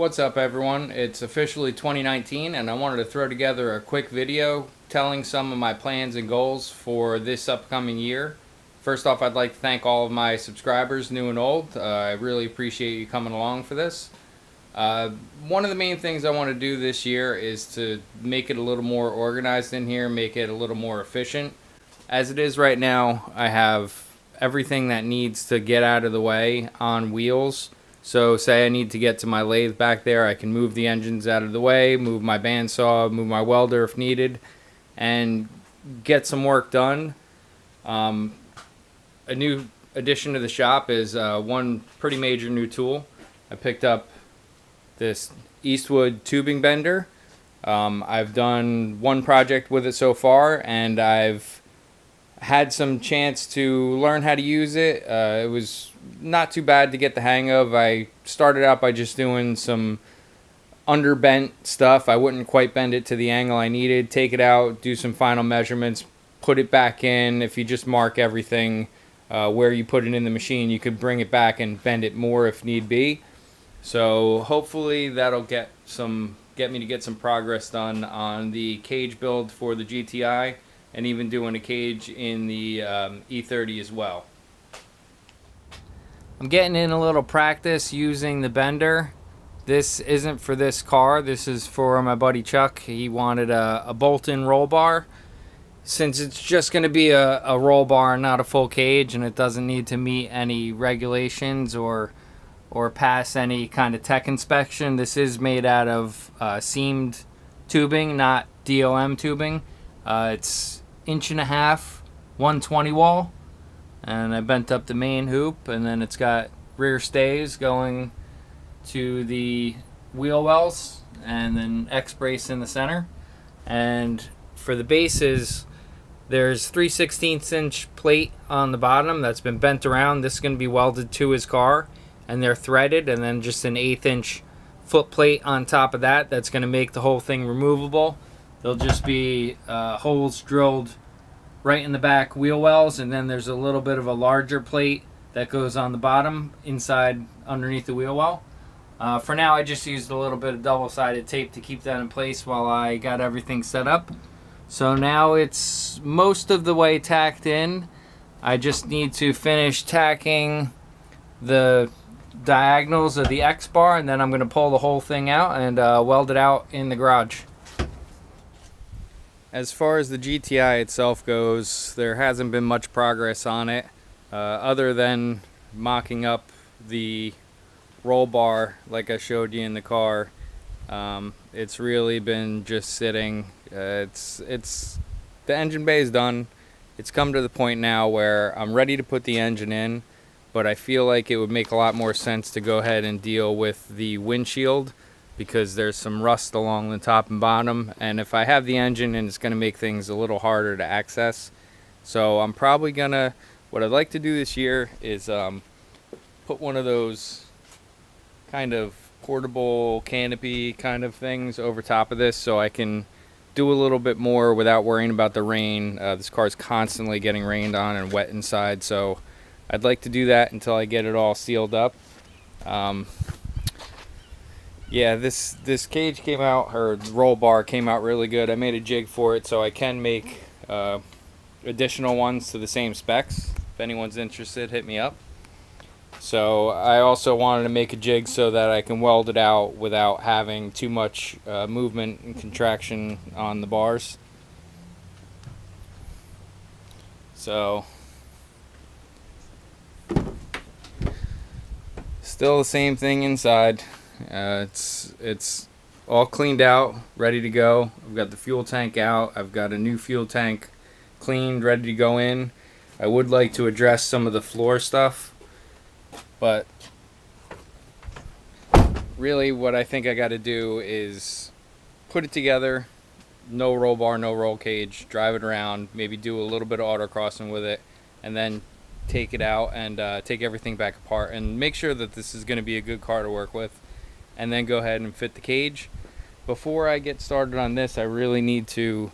What's up, everyone? It's officially 2019 and I wanted to throw together a quick video telling some of my plans and goals for this upcoming year. First off, I'd like to thank all of my subscribers, new and old. I really appreciate you coming along for this. One of the main things I want to do this year is to make it a little more organized in here, make it a little more efficient. As it is right now, I have everything that needs to get out of the way on wheels. So say I need to get to my lathe back there, I can move the engines out of the way, move my bandsaw, move my welder if needed, and get some work done. A new addition to the shop is one pretty major new tool. I picked up this Eastwood tubing bender. I've done one project with it so far, and I've had some chance to learn how to use it. It was not too bad to get the hang of. I started out by just doing some underbent stuff. I wouldn't quite bend it to the angle I needed, take it out, do some final measurements, put it back in. If you just mark everything where you put it in the machine, you could bring it back and bend it more if need be. So hopefully that'll get me to get some progress done on the cage build for the GTI, and even doing a cage in the E30 as well. I'm getting in a little practice using the bender. This isn't for this car, this is for my buddy Chuck. He wanted a Bolton Roll Bar. Since it's just going to be a roll bar, not a full cage, and it doesn't need to meet any regulations or pass any kind of tech inspection, this is made out of seamed tubing, not DOM tubing. It's 1.5 inch, 120 wall, and I bent up the main hoop, and then it's got rear stays going to the wheel wells, and then X brace in the center. And for the bases, there's 3/16 inch plate on the bottom that's been bent around. This is going to be welded to his car, and they're threaded, and then just an 1/8 inch foot plate on top of that. That's going to make the whole thing removable. There'll just be holes drilled right in the back wheel wells, and then there's a little bit of a larger plate that goes on the bottom inside underneath the wheel well. For now, I just used a little bit of double-sided tape to keep that in place while I got everything set up. So now it's most of the way tacked in. I just need to finish tacking the diagonals of the X bar, and then I'm going to pull the whole thing out and weld it out in the garage. As far as the GTI itself goes, there hasn't been much progress on it, other than mocking up the roll bar like I showed you in the car. It's really been just sitting. The engine bay is done. It's come to the point now where I'm ready to put the engine in, but I feel like it would make a lot more sense to go ahead and deal with the windshield, because there's some rust along the top and bottom, and if I have the engine, and it's going to make things a little harder to access. So I'm probably gonna, what I'd like to do this year is put one of those kind of portable canopy kind of things over top of this, so I can do a little bit more without worrying about the rain. This car is constantly getting rained on and wet inside, so I'd like to do that until I get it all sealed up. Yeah, this cage came out, or roll bar came out really good. I made a jig for it, so I can make additional ones to the same specs. If anyone's interested, hit me up. So I also wanted to make a jig so that I can weld it out without having too much movement and contraction on the bars. So still the same thing inside. It's all cleaned out, ready to go. I've got the fuel tank out. I've got a new fuel tank cleaned, ready to go in. I would like to address some of the floor stuff, but really what I think I got to do is put it together, no roll bar, no roll cage, drive it around, maybe do a little bit of autocrossing with it, and then take it out and take everything back apart and make sure that this is going to be a good car to work with, and then go ahead and fit the cage. Before I get started on this, I really need to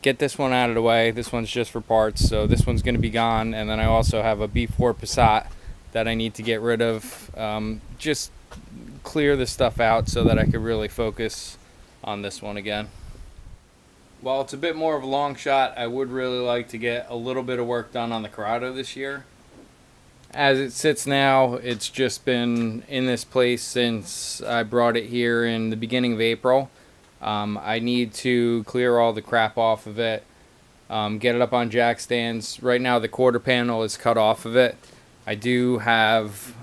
get this one out of the way. This one's just for parts, so this one's going to be gone. And then I also have a B4 Passat that I need to get rid of. Just clear this stuff out so that I could really focus on this one again. While it's a bit more of a long shot, I would really like to get a little bit of work done on the Corrado this year. As it sits now, it's just been in this place since I brought it here in the beginning of April. I need to clear all the crap off of it, get it up on jack stands. Right now the quarter panel is cut off of it. I do have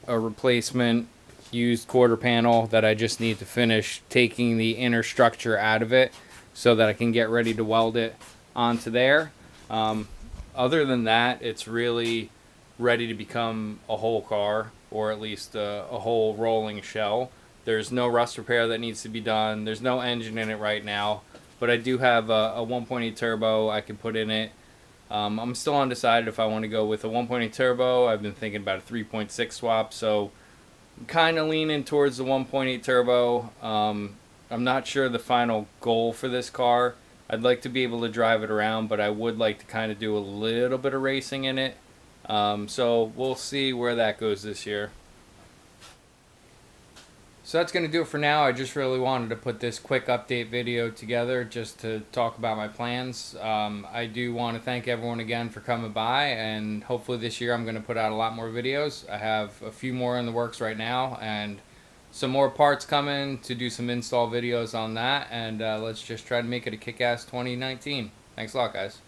a replacement used quarter panel that I just need to finish taking the inner structure out of it so that I can get ready to weld it onto there. Other than that, it's really ready to become a whole car, or at least a whole rolling shell. There's no rust repair that needs to be done. There's no engine in it right now, but I do have a 1.8 turbo I can put in it. I'm still undecided if I want to go with a 1.8 turbo. I've been thinking about a 3.6 swap, so I'm kind of leaning towards the 1.8 turbo. I'm not sure the final goal for this car. I'd like to be able to drive it around, but I would like to kind of do a little bit of racing in it. So we'll see where that goes this year. So that's going to do it for now. I just really wanted to put this quick update video together just to talk about my plans. I do want to thank everyone again for coming by, and hopefully this year I'm going to put out a lot more videos. I have a few more in the works right now, and some more parts coming to do some install videos on that, and let's just try to make it a kick-ass 2019. Thanks a lot, guys.